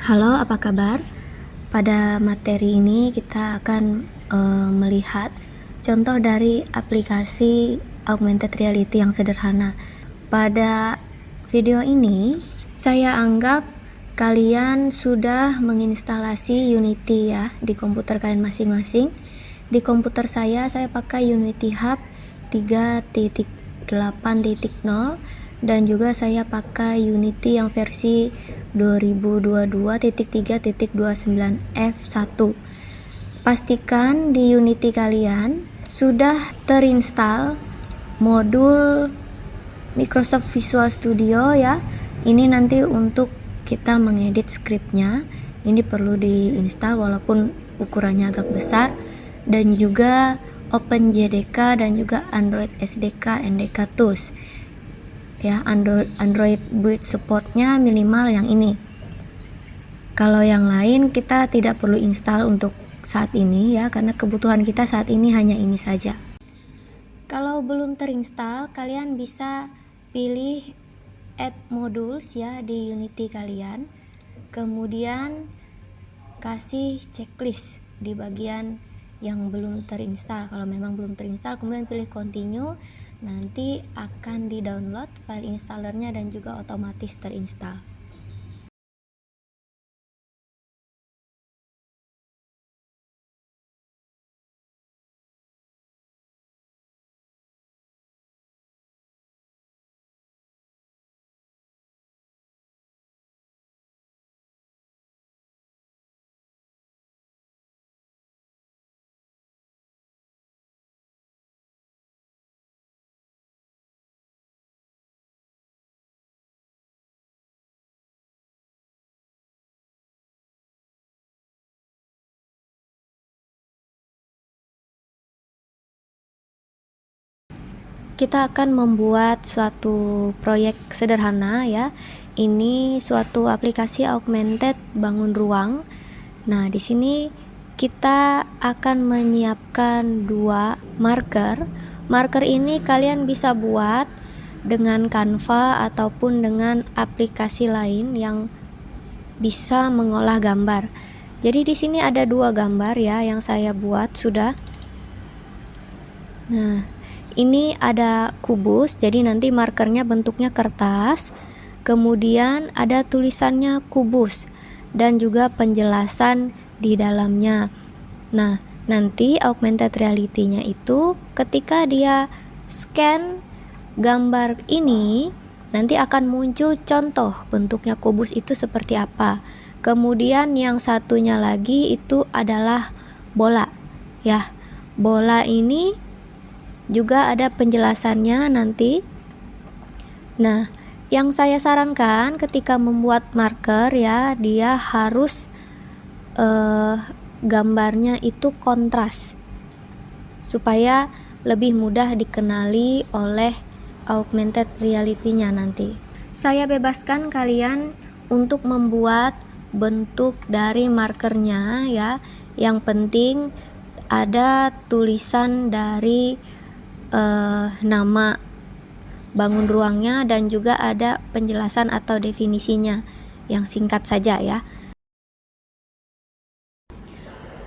Halo, apa kabar? Pada materi ini kita akan melihat contoh dari aplikasi augmented reality yang sederhana. Pada video ini, saya anggap kalian sudah menginstalasi Unity ya di komputer kalian masing-masing. Di komputer saya pakai Unity Hub 3.8.0 dan juga saya pakai Unity yang versi 2022.3.29F1. Pastikan di Unity kalian sudah terinstall modul Microsoft Visual Studio ya. Ini nanti untuk kita mengedit scriptnya. Ini perlu diinstal walaupun ukurannya agak besar, dan juga OpenJDK dan juga Android SDK NDK Tools. Ya, Android build supportnya minimal yang ini. Kalau yang lain kita tidak perlu install untuk saat ini ya, karena kebutuhan kita saat ini hanya ini saja. Kalau belum terinstall, kalian bisa pilih add modules ya di Unity kalian, kemudian kasih checklist di bagian yang belum terinstall. Kalau memang belum terinstall, kemudian pilih continue. Nanti akan di-download file installernya dan juga otomatis terinstall. Kita akan membuat suatu proyek sederhana ya. Ini suatu aplikasi augmented bangun ruang. Nah, di sini kita akan menyiapkan 2 marker. Marker ini kalian bisa buat dengan Canva ataupun dengan aplikasi lain yang bisa mengolah gambar. Jadi di sini ada 2 gambar ya yang saya buat sudah. Nah, ini ada kubus, jadi nanti markernya bentuknya kertas, kemudian ada tulisannya kubus dan juga penjelasan di dalamnya. Nah, nanti augmented reality-nya itu ketika dia scan gambar ini, nanti akan muncul contoh bentuknya kubus itu seperti apa. Kemudian yang satunya lagi itu adalah bola ya. Bola ini juga ada penjelasannya nanti. Nah, yang saya sarankan ketika membuat marker ya, dia harus gambarnya itu kontras supaya lebih mudah dikenali oleh augmented reality-nya nanti. Saya bebaskan kalian untuk membuat bentuk dari markernya ya. Yang penting ada tulisan dari nama bangun ruangnya dan juga ada penjelasan atau definisinya yang singkat saja ya.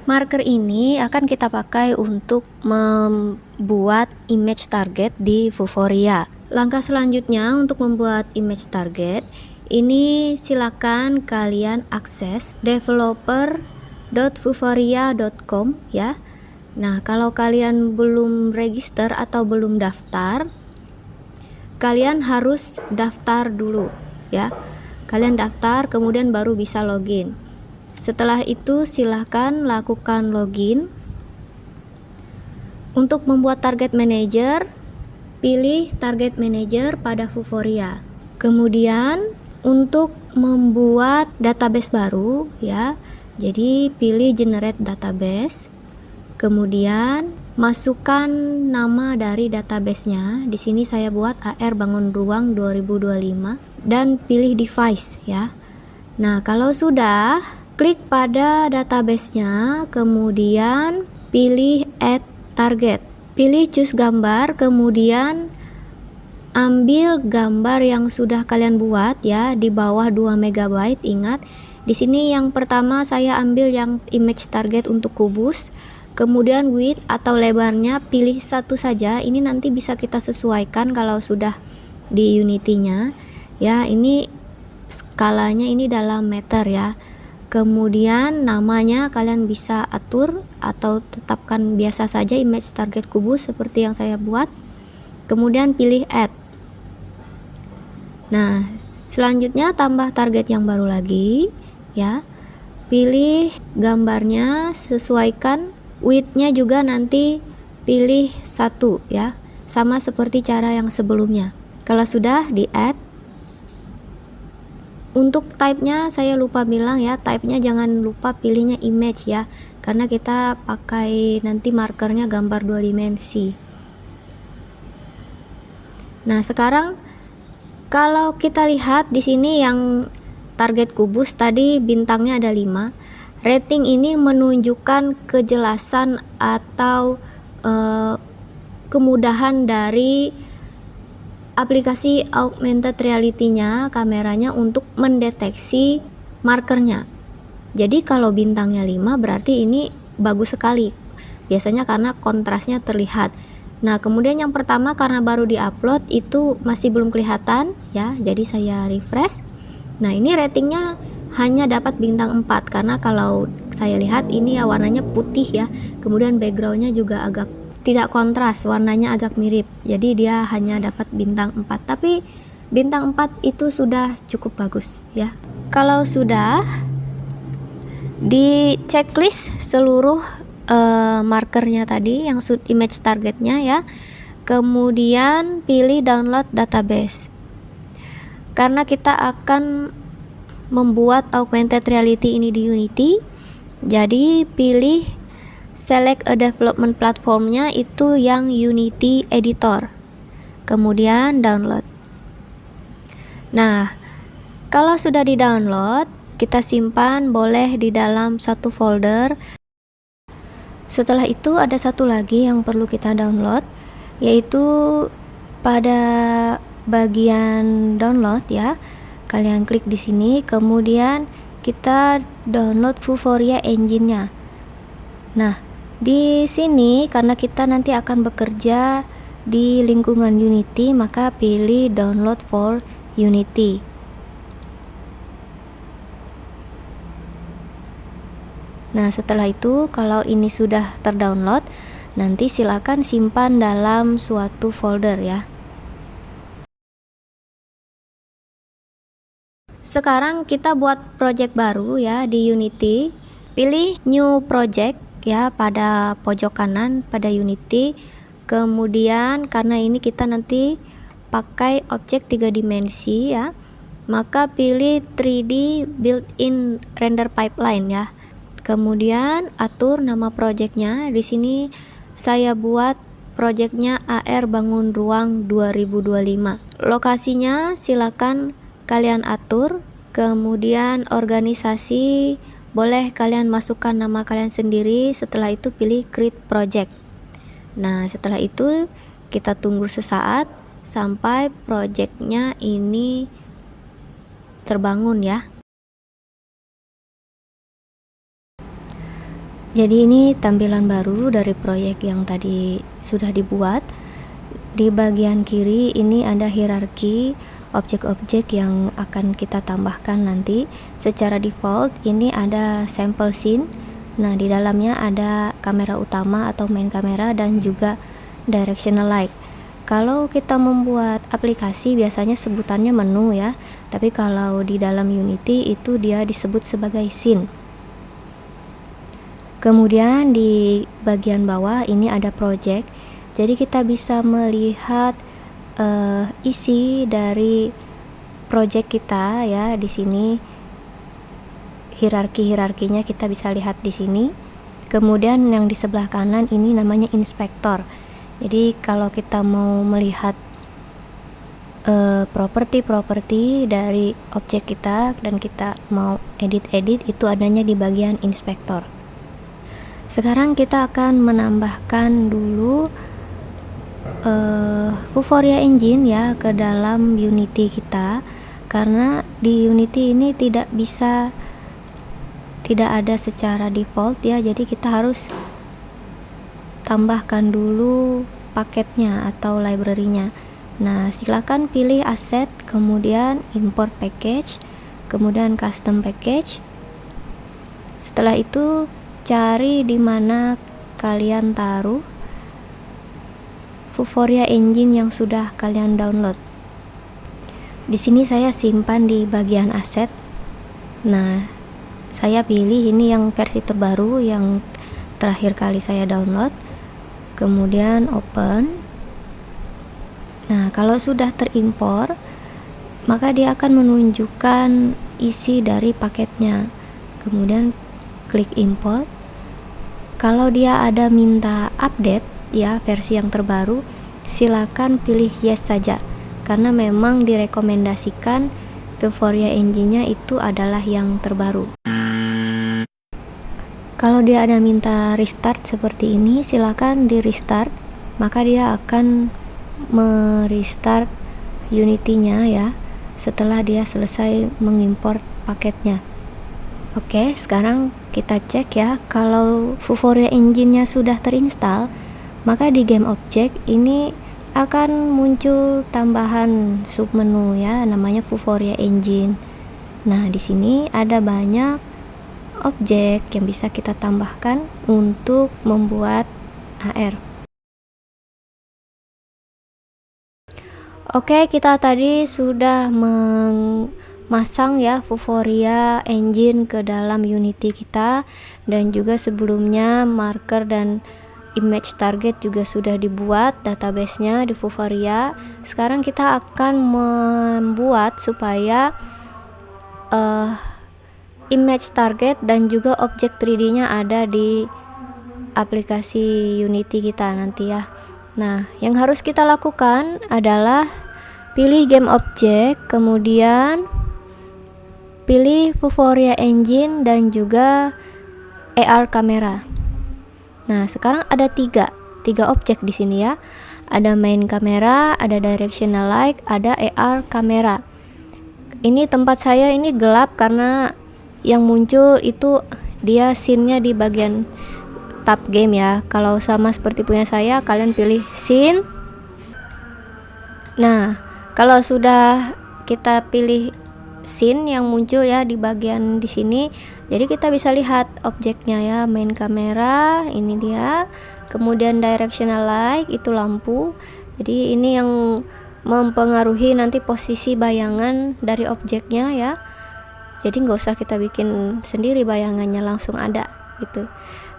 Marker ini akan kita pakai untuk membuat image target di Vuforia. Langkah selanjutnya untuk membuat image target ini, silakan kalian akses developer.vuforia.com ya. Nah, kalau kalian belum register atau belum daftar, kalian harus daftar dulu ya. Kalian daftar kemudian baru bisa login. Setelah itu silahkan lakukan login. Untuk membuat target manager, pilih target manager pada Vuforia. Kemudian untuk membuat database baru ya, jadi pilih generate database. Kemudian masukkan nama dari databasenya. Di sini saya buat AR Bangun Ruang 2025 dan pilih device ya. Nah, kalau sudah, klik pada databasenya, kemudian pilih add target. Pilih choose gambar, kemudian ambil gambar yang sudah kalian buat ya di bawah 2 MB. Ingat, Di sini yang pertama saya ambil yang image target untuk kubus, kemudian width atau lebarnya pilih satu saja. Ini nanti bisa kita sesuaikan kalau sudah di Unity-nya ya. Ini skalanya ini dalam meter ya. Kemudian namanya kalian bisa atur atau tetapkan biasa saja image target kubus seperti yang saya buat. Kemudian pilih add. Nah, selanjutnya tambah target yang baru lagi ya. Pilih gambarnya, sesuaikan width-nya juga nanti pilih 1 ya. Sama seperti cara yang sebelumnya. Kalau sudah di add. Untuk type-nya saya lupa bilang ya, type-nya jangan lupa pilihnya image ya. Karena kita pakai nanti markernya gambar 2 dimensi. Nah, sekarang kalau kita lihat di sini yang target kubus tadi bintangnya ada 5. Rating ini menunjukkan kejelasan atau kemudahan dari aplikasi augmented reality-nya, kameranya untuk mendeteksi markernya. Jadi kalau bintangnya 5 berarti ini bagus sekali. Biasanya karena kontrasnya terlihat. Nah, kemudian yang pertama karena baru di-upload itu masih belum kelihatan ya. Jadi saya refresh. Nah, ini ratingnya hanya dapat bintang 4 karena kalau saya lihat ini ya warnanya putih ya. Kemudian backgroundnya juga agak tidak kontras, warnanya agak mirip. Jadi dia hanya dapat bintang 4. Tapi bintang 4 itu sudah cukup bagus ya. Kalau sudah di checklist seluruh markernya tadi yang image targetnya ya. Kemudian pilih download database. Karena kita akan membuat augmented reality ini di Unity, jadi pilih select a development platformnya itu yang Unity Editor, kemudian download. Nah, kalau sudah di download, kita simpan boleh di dalam satu folder. Setelah itu ada satu lagi yang perlu kita download, yaitu pada bagian download ya. Kalian klik di sini, kemudian kita download Vuforia engine-nya. Nah, di sini karena kita nanti akan bekerja di lingkungan Unity, maka pilih download for Unity. Nah, setelah itu kalau ini sudah terdownload, nanti silakan simpan dalam suatu folder ya. Sekarang kita buat project baru ya di Unity. Pilih new project ya pada pojok kanan pada Unity. Kemudian karena ini kita nanti pakai objek 3 dimensi ya, maka pilih 3D built-in render pipeline ya. Kemudian atur nama projectnya. Di sini saya buat projectnya AR Bangun Ruang 2025. Lokasinya silakan kalian atur. Kemudian organisasi boleh kalian masukkan nama kalian sendiri. Setelah itu pilih create project. Nah, setelah itu kita tunggu sesaat sampai projectnya ini terbangun ya. Jadi ini tampilan baru dari proyek yang tadi sudah dibuat. Di bagian kiri ini ada hierarki objek-objek yang akan kita tambahkan nanti. Secara default ini ada sample scene. Nah, di dalamnya ada kamera utama atau main kamera dan juga directional light. Kalau kita membuat aplikasi biasanya sebutannya menu ya, tapi kalau di dalam Unity itu dia disebut sebagai scene. Kemudian di bagian bawah ini ada project. Jadi kita bisa melihat isi dari project kita ya. Di sini hierarkinya kita bisa lihat di sini. Kemudian yang di sebelah kanan ini namanya inspektor. Jadi kalau kita mau melihat properti dari objek kita dan kita mau edit itu adanya di bagian inspektor. Sekarang kita akan menambahkan dulu Vuforia Engine ya ke dalam Unity kita, karena di Unity ini tidak bisa tidak ada secara default ya, jadi kita harus tambahkan dulu paketnya atau library-nya. Nah, silakan pilih asset, kemudian import package, kemudian custom package. Setelah itu cari di mana kalian taruh Vuforia Engine yang sudah kalian download. Di sini saya simpan di bagian aset. Nah, saya pilih ini yang versi terbaru yang terakhir kali saya download. Kemudian open. Nah, kalau sudah terimpor, maka dia akan menunjukkan isi dari paketnya. Kemudian klik import. Kalau dia ada minta update ya versi yang terbaru, silakan pilih yes saja, karena memang direkomendasikan Vuforia Engine-nya itu adalah yang terbaru. Kalau dia ada minta restart seperti ini, silakan di restart, maka dia akan merestart Unity-nya ya setelah dia selesai mengimport paketnya. Oke, sekarang kita cek ya, kalau Vuforia Engine-nya sudah terinstall, maka di game object ini akan muncul tambahan submenu ya, namanya Vuforia Engine. Nah, di sini ada banyak objek yang bisa kita tambahkan untuk membuat AR. Oke, kita tadi sudah memasang ya Vuforia Engine ke dalam Unity kita, dan juga sebelumnya marker dan image target juga sudah dibuat database-nya di Vuforia. Sekarang kita akan membuat supaya image target dan juga objek 3D-nya ada di aplikasi Unity kita nanti ya. Nah, yang harus kita lakukan adalah pilih game object, kemudian pilih Vuforia Engine dan juga AR kamera. Nah, sekarang ada tiga objek di sini ya. Ada main kamera, ada directional light, ada AR kamera. Ini tempat saya ini gelap karena yang muncul itu dia scene-nya di bagian tab game ya. Kalau sama seperti punya saya, kalian pilih scene. Nah, kalau sudah kita pilih scene yang muncul ya di bagian di sini, jadi kita bisa lihat objeknya ya, main kamera ini dia, kemudian directional light itu lampu. Jadi ini yang mempengaruhi nanti posisi bayangan dari objeknya ya. Jadi nggak usah kita bikin sendiri bayangannya, langsung ada gitu.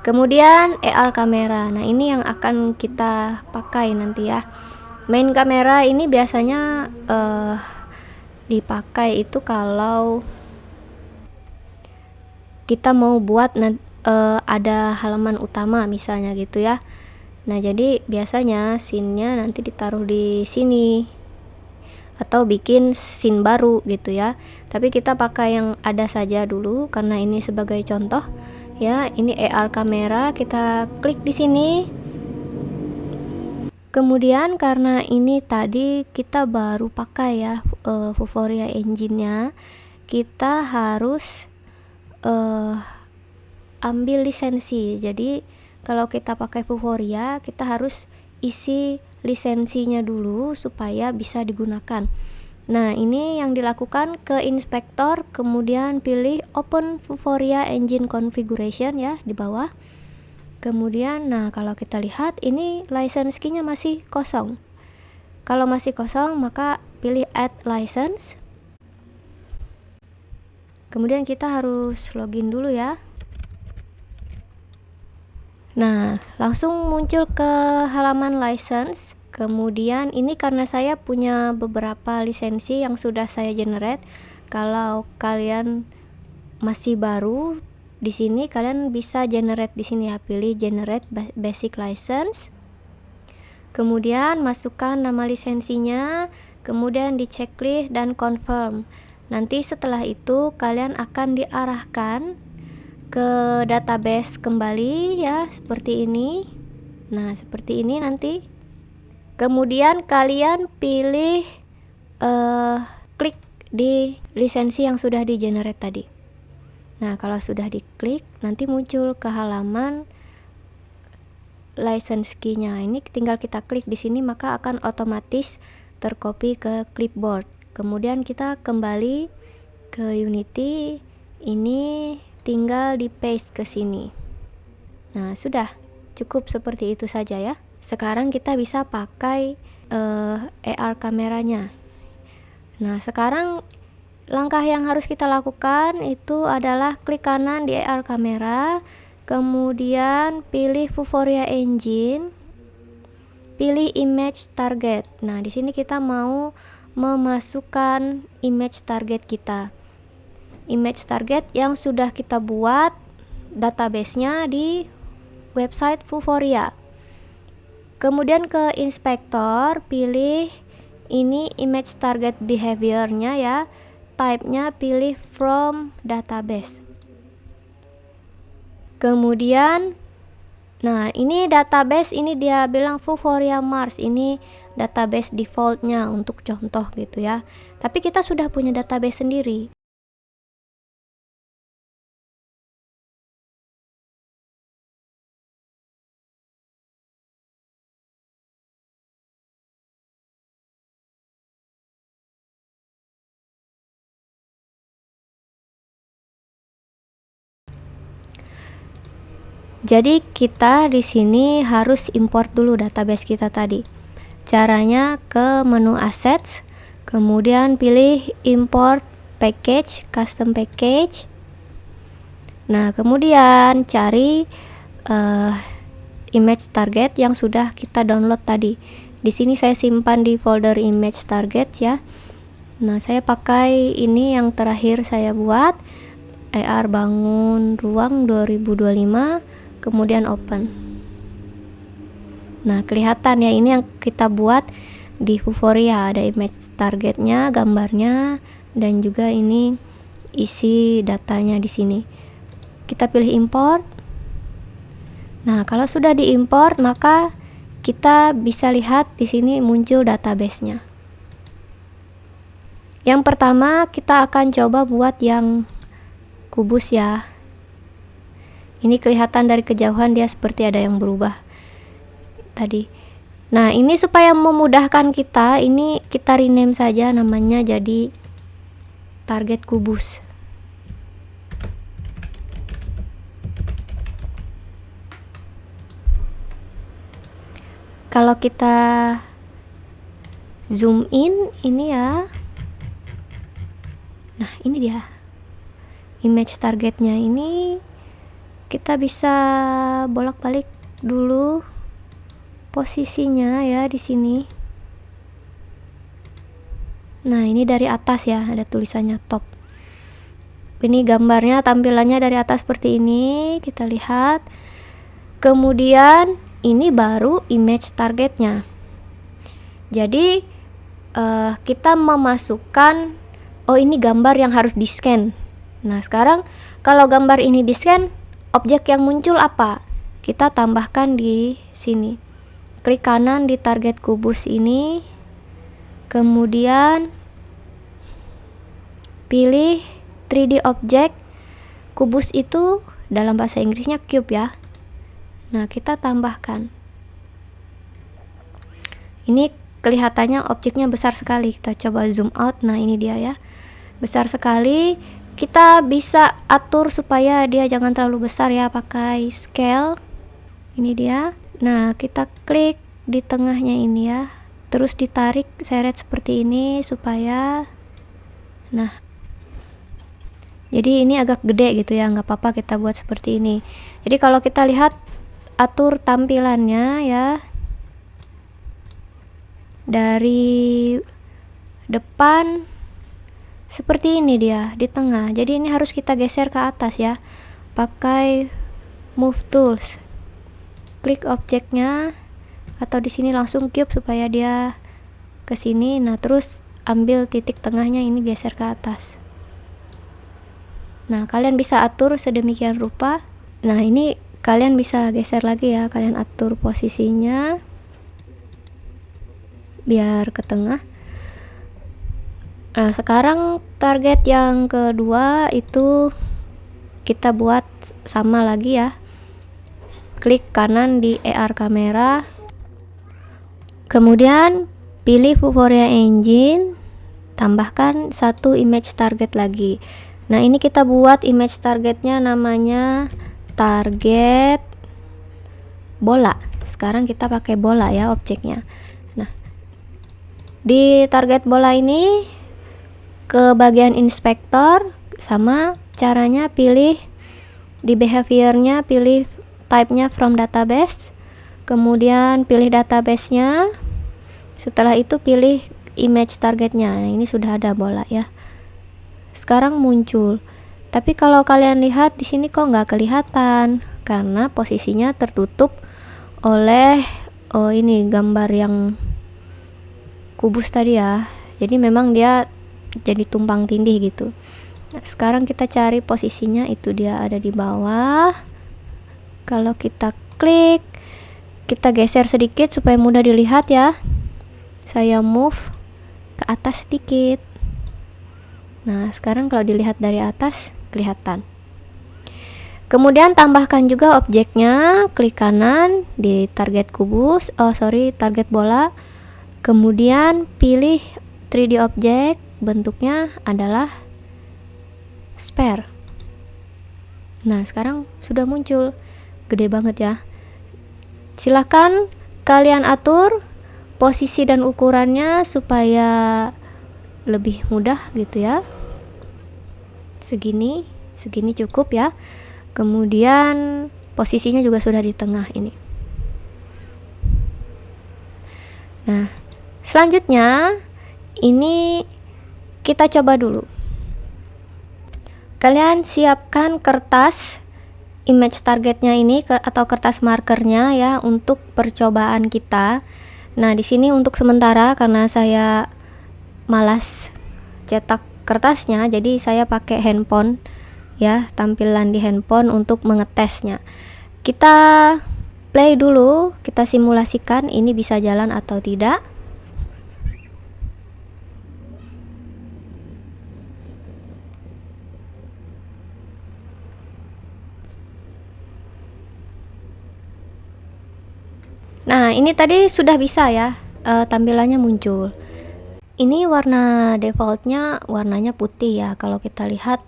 Kemudian AR kamera. Nah, ini yang akan kita pakai nanti ya. Main kamera ini biasanya dipakai itu kalau kita mau buat ada halaman utama misalnya gitu ya. Nah, jadi biasanya scene-nya nanti ditaruh di sini atau bikin scene baru gitu ya. Tapi kita pakai yang ada saja dulu karena ini sebagai contoh ya. Ini AR kamera, kita klik di sini. Kemudian karena ini tadi kita baru pakai ya Vuforia Engine-nya, kita harus ambil lisensi. Jadi kalau kita pakai Vuforia, kita harus isi lisensinya dulu supaya bisa digunakan. Nah, ini yang dilakukan, ke inspektor, kemudian pilih Open Vuforia Engine Configuration ya di bawah. Kemudian, nah kalau kita lihat ini license key-nya masih kosong. Kalau masih kosong, maka pilih Add License. Kemudian kita harus login dulu ya. Nah, langsung muncul ke halaman license. Kemudian ini karena saya punya beberapa lisensi yang sudah saya generate. Kalau kalian masih baru di sini, kalian bisa generate di sini ya, pilih generate basic license. Kemudian masukkan nama lisensinya, kemudian di checklist dan confirm. Nanti setelah itu kalian akan diarahkan ke database kembali ya, seperti ini. Nah, seperti ini nanti. Kemudian kalian pilih klik di lisensi yang sudah di generate tadi. Nah, kalau sudah diklik, nanti muncul ke halaman license key-nya. Ini tinggal kita klik di sini, maka akan otomatis tercopy ke clipboard. Kemudian kita kembali ke Unity, ini tinggal di paste ke sini. Nah, sudah cukup seperti itu saja ya. Sekarang kita bisa pakai AR kameranya. Nah, sekarang langkah yang harus kita lakukan itu adalah klik kanan di AR kamera, kemudian pilih Vuforia Engine, pilih image target. Nah, di sini kita mau memasukkan image target kita. Image target yang sudah kita buat database-nya di website Vuforia. Kemudian ke inspektor, pilih ini image target behavior-nya ya. Type-nya pilih from database. Kemudian nah, ini database, ini dia bilang Vuforia Mars, ini database defaultnya untuk contoh gitu ya. Tapi kita sudah punya database sendiri. Jadi kita di sini harus import dulu database kita tadi. Caranya ke menu assets, kemudian pilih import package, custom package. Nah, kemudian cari image target yang sudah kita download tadi. Di sini saya simpan di folder image target ya. Nah, saya pakai ini yang terakhir saya buat, AR bangun ruang 2025. Kemudian open. Nah, kelihatan ya, ini yang kita buat di Vuforia, ada image targetnya, gambarnya, dan juga ini isi datanya di sini. Kita pilih import. Nah, kalau sudah diimport, maka kita bisa lihat di sini muncul database-nya. Yang pertama kita akan coba buat yang kubus ya. Ini kelihatan dari kejauhan dia seperti ada yang berubah tadi. Nah, ini supaya memudahkan kita, ini kita rename saja namanya jadi target kubus. Kalau kita zoom in ini ya. Nah, ini dia. Image targetnya ini kita bisa bolak-balik dulu posisinya ya di sini. Nah, ini dari atas ya, ada tulisannya top. Ini gambarnya, tampilannya dari atas seperti ini, kita lihat. Kemudian ini baru image targetnya. Jadi kita memasukkan, oh ini gambar yang harus di scan. Nah, sekarang kalau gambar ini di scan, objek yang muncul apa? Kita tambahkan di sini. Klik kanan di target kubus ini, kemudian pilih 3D object. Kubus itu dalam bahasa Inggrisnya cube ya. Nah, kita tambahkan. Ini kelihatannya objeknya besar sekali. Kita coba zoom out. Nah, ini dia ya. Besar sekali. Kita bisa atur supaya dia jangan terlalu besar ya, pakai scale. Ini dia. Nah, kita klik di tengahnya ini ya. Terus ditarik seret seperti ini supaya, nah, jadi ini agak gede gitu ya, nggak apa-apa kita buat seperti ini. Jadi kalau kita lihat atur tampilannya ya, dari depan seperti ini dia di tengah. Jadi ini harus kita geser ke atas ya, pakai move tools. Klik objeknya atau di sini langsung cube supaya dia ke sini. Nah, terus ambil titik tengahnya ini geser ke atas. Nah, kalian bisa atur sedemikian rupa. Nah, ini kalian bisa geser lagi ya, kalian atur posisinya biar ke tengah. Nah, sekarang target yang kedua itu kita buat sama lagi ya. Klik kanan di AR kamera, kemudian pilih Vuforia Engine, tambahkan satu image target lagi. Nah, ini kita buat image targetnya namanya target bola. Sekarang kita pakai bola ya objeknya. Nah, di target bola ini ke bagian inspektor, sama caranya pilih di behaviornya, pilih type-nya from database, kemudian pilih database-nya. Setelah itu pilih image targetnya. Nah, ini sudah ada bola ya. Sekarang muncul. Tapi kalau kalian lihat di sini kok nggak kelihatan karena posisinya tertutup oleh ini gambar yang kubus tadi ya. Jadi memang dia jadi tumpang tindih gitu. Nah, sekarang kita cari posisinya, itu dia ada di bawah. Kalau kita klik, kita geser sedikit supaya mudah dilihat ya. Saya move ke atas sedikit. Nah, sekarang kalau dilihat dari atas kelihatan. Kemudian tambahkan juga objeknya, klik kanan di target kubus, target bola. Kemudian pilih 3D object, bentuknya adalah sphere. Nah, sekarang sudah muncul. Gede banget ya. Silahkan kalian atur posisi dan ukurannya supaya lebih mudah gitu ya. Segini cukup ya. Kemudian posisinya juga sudah di tengah ini. Nah, selanjutnya ini kita coba dulu. Kalian siapkan kertas image targetnya ini atau kertas markernya ya untuk percobaan kita. Nah, di sini untuk sementara karena saya malas cetak kertasnya, jadi saya pakai handphone ya, tampilan di handphone untuk mengetesnya. Kita play dulu, kita simulasikan ini bisa jalan atau tidak. Nah, ini tadi sudah bisa ya, tampilannya muncul. Ini warna defaultnya warnanya putih ya. Kalau kita lihat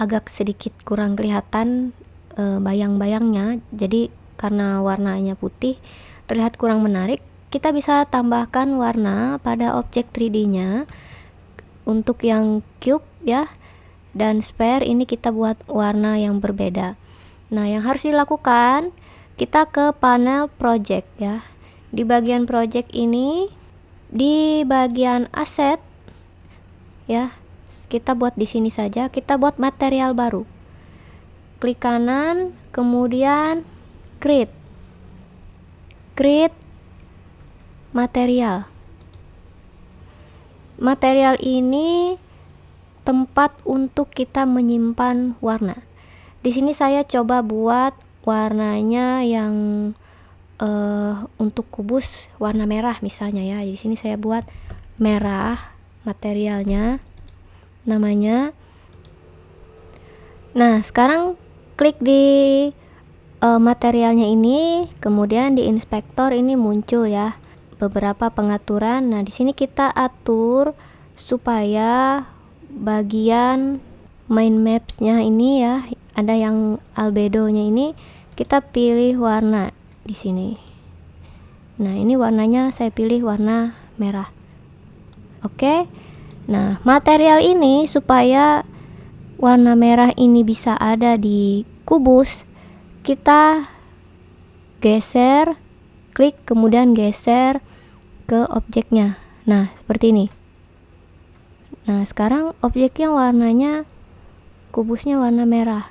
agak sedikit kurang kelihatan bayang-bayangnya. Jadi karena warnanya putih terlihat kurang menarik. Kita bisa tambahkan warna pada objek 3D-nya. Untuk yang cube ya dan sphere ini kita buat warna yang berbeda. Nah, yang harus dilakukan, kita ke panel project ya. Di bagian project ini, di bagian aset ya, kita buat di sini saja. Kita buat material baru. Klik kanan, kemudian create material. Material ini tempat untuk kita menyimpan warna. Di sini saya coba buat warnanya yang untuk kubus warna merah misalnya ya. Di sini saya buat merah materialnya namanya. Nah, sekarang klik di materialnya ini, kemudian di inspektor ini muncul ya beberapa pengaturan. Nah, di sini kita atur supaya bagian mind maps-nya ini ya, ada yang albedo-nya ini, kita pilih warna di sini. Nah, ini warnanya saya pilih warna merah. Oke. Nah, material ini supaya warna merah ini bisa ada di kubus, kita geser, klik kemudian geser ke objeknya. Nah, seperti ini. Nah, sekarang objeknya warnanya, kubusnya warna merah.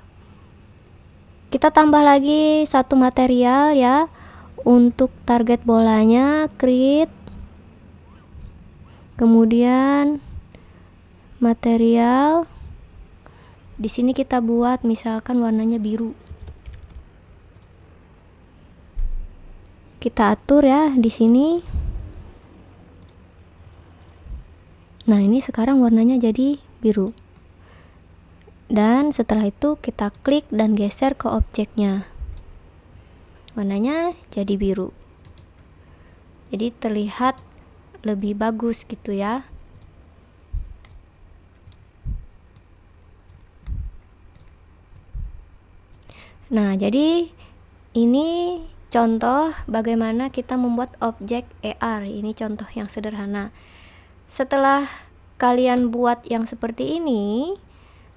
Kita tambah lagi satu material ya. Untuk target bolanya, create, kemudian material. Di sini kita buat misalkan warnanya biru. Kita atur ya di sini. Nah, ini sekarang warnanya jadi biru. dan setelah itu kita klik dan geser ke objeknya. Warnanya jadi biru. Jadi terlihat lebih bagus gitu ya. Nah, jadi ini contoh bagaimana kita membuat objek AR. Ini contoh yang sederhana. Setelah kalian buat yang seperti ini,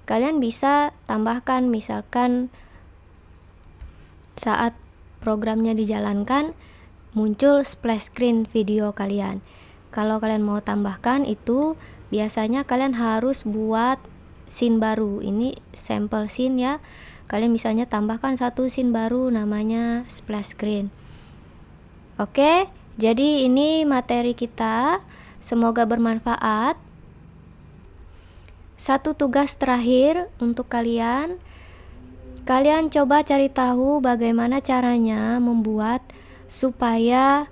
kalian bisa tambahkan, misalkan saat programnya dijalankan muncul splash screen video kalian. Kalau kalian mau tambahkan itu biasanya kalian harus buat scene baru. Ini sampel scene ya. Kalian misalnya tambahkan satu scene baru namanya splash screen. Oke, jadi ini materi kita. Semoga bermanfaat. Satu tugas terakhir untuk kalian. Kalian coba cari tahu bagaimana caranya membuat supaya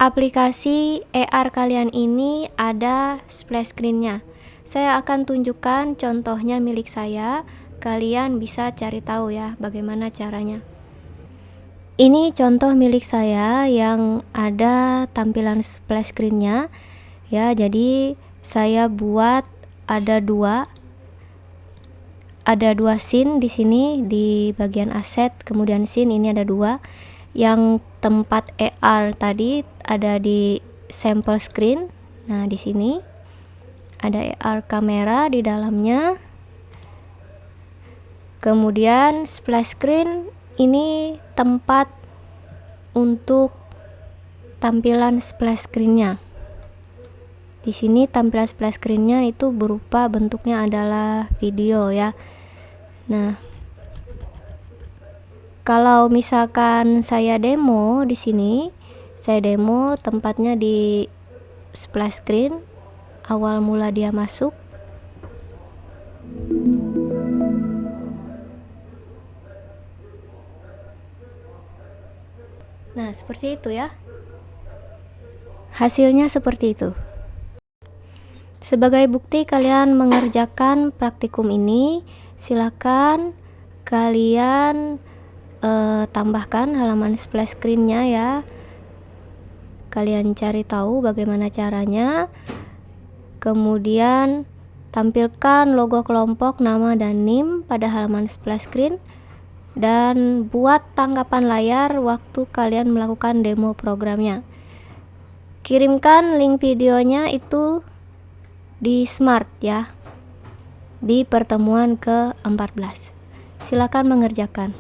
aplikasi AR kalian ini ada splash screen-nya. Saya akan tunjukkan contohnya milik saya. Kalian bisa cari tahu ya bagaimana caranya. Ini contoh milik saya yang ada tampilan splash screen-nya ya. Jadi saya buat ada dua scene di sini di bagian aset, kemudian scene ini ada dua. Yang tempat AR tadi ada di sampel screen. Nah, di sini ada AR kamera di dalamnya. Kemudian splash screen ini tempat untuk tampilan splash screen-nya. Di sini tampilan splash screen-nya itu berupa bentuknya adalah video ya. Nah, kalau misalkan saya demo di sini, saya demo tempatnya di splash screen awal mula dia masuk. Nah, seperti itu ya. Hasilnya seperti itu. Sebagai bukti kalian mengerjakan praktikum ini, silakan kalian tambahkan halaman splash screen-nya ya. Kalian cari tahu bagaimana caranya. Kemudian tampilkan logo kelompok, nama dan NIM pada halaman splash screen. Dan buat tanggapan layar waktu kalian melakukan demo programnya. Kirimkan link videonya itu di Smart ya, di pertemuan ke-14. Silakan mengerjakan.